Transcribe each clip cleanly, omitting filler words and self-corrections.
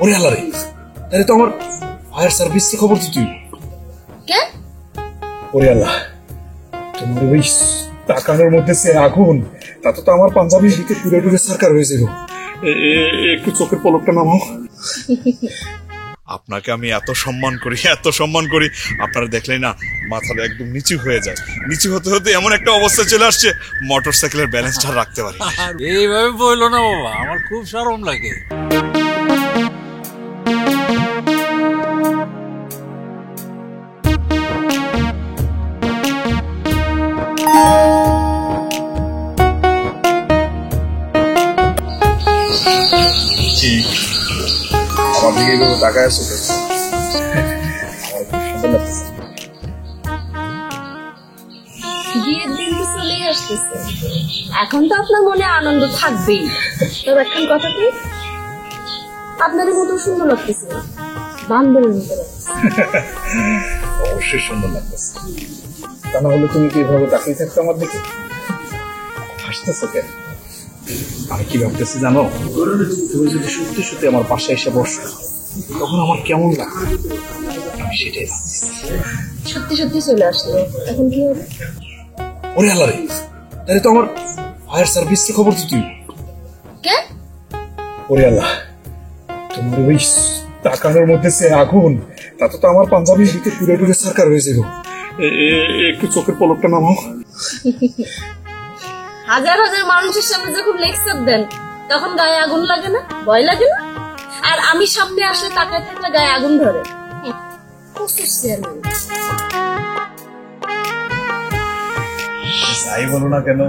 ওরে আল্লাহ রে, তাহলে তো আমার ফায়ার সার্ভিস খবর দিতে তুই কে? ওরে আল্লাহ, তোমার ওই তাকানোর মধ্যে সে আগুন, তাতে তো আমার পাঞ্জাবি দিকে পুরো পুরো সরকার হয়েছিল। একটু চোখের পলকটা নামাও। আপনাকে আমি এত সম্মান করি, আপনারা দেখলেই না মাথাটা একদম নিচু হয়ে যায়। নিচু হতে হতে এমন একটা অবস্থা চলে আসছে, মোটর সাইকেলের ব্যালেন্সটা রাখতে পারি। এইভাবে বললো না বাবা, আমার খুব শরম লাগে। আমার দিকে এগুলো তাকায় আসছে, বিয়ের দিন তো চলেই আসতেছে, এখন তো আপনার মনে আনন্দ থাকবেই। তবে এখন কথা কি, আপনাদের মতো সুন্দর লাগতেছে না, বান্ধবের মতো লাগতেছে। অবশ্যই সুন্দর লাগতেছে, তা না হলে তুমি কি এভাবে তাকিয়ে থাকতো আমার দিকে? হাসতেছো কেন? আমি কি ভাবতেছি জানো, তুমি যদি সত্যি সত্যি আমার পাশে এসে বসো তখন আমার কেমন লাগে, আমি সেটাই ভাবতেছি। সত্যি সত্যি চলে আসলো, এখন কি হবে? ওরে আল্লাহ রে, তাহলে তো আমার ফায়ার সার্ভিস খবর দিতে তুই কে? ওরে আল্লাহ, তোমার ওই তাকানোর মধ্যে সে আগুন, তাতে তো আমার পাঞ্জাবি দিকে পুরো পুরো সরকার হয়েছিল। একটু চোখের পলকটা নামাও। হাজার হাজার মানুষের সামনে যখন লেকচার দেন তখন গায়ে আগুন লাগে না, ভয় লাগে না? আর আমি সামনে আসলে তাকায় থাকলে গায়ে আগুন ধরে। যাই বলো না কেন,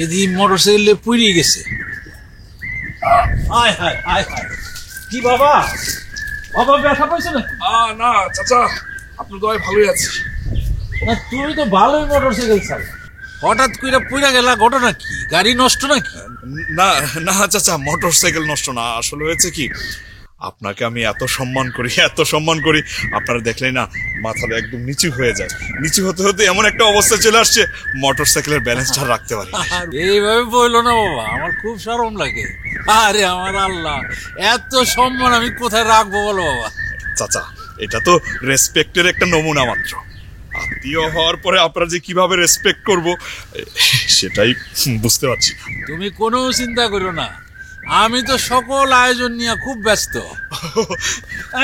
এদিন মোটর সাইকেলে পুড়িয়ে গেছে। কি বাবা, বাবা ব্যথা পাইছো না? না চাচা, আপনার দয় ভালোই আছে। না তুমি তো ভালোই মোটর সাইকেল চাল, হঠাৎ করে পুড়ে গেলা, ঘটনা কি? গাড়ি নষ্ট নাকি? না না চাচা, মোটর সাইকেল নষ্ট না, আসলে হয়েছে কি, আপনাকে আমি এত সম্মান করি, আপনারা দেখলেই না মাথাটা একদম নিচু হয়ে যায়। নিচু হতে হতে এমন একটা অবস্থা চলে আসছে, মোটর সাইকেলের ব্যালেন্সটা রাখতে পারি। এইভাবে বললো না বাবা, আমার খুব শরম লাগে। আরে আমার আল্লাহ, এত সম্মান আমি কোথায় রাখবো বলো বাবা? চাচা, এটা তো রেসপেক্টের একটা নমুনা মাত্র। আত্মীয় হওয়ার পরে আপনারা যে কিভাবে রেসপেক্ট করব সেটাই বুঝতে পারছি। তুমি কোনো চিন্তা করো না, আমি তো সকল আয়োজন নিয়ে খুব ব্যস্ত।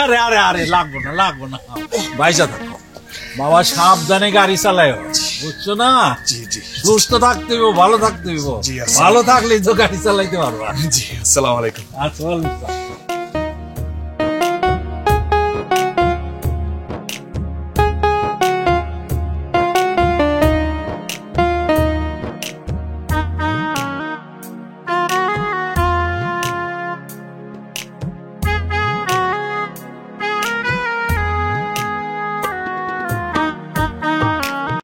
আরে আরে আরে লাগবো না, বাইসা থাকো বাবা, সাবধানে গাড়ি চালায়, বুঝছো না? জি জি, সুস্থ থাকতে হইব, ভালো থাকতে হইব, ভালো থাকলেই তো গাড়ি চালাইতে পারবা। জি, আসসালামু আলাইকুম। আচ্ছা।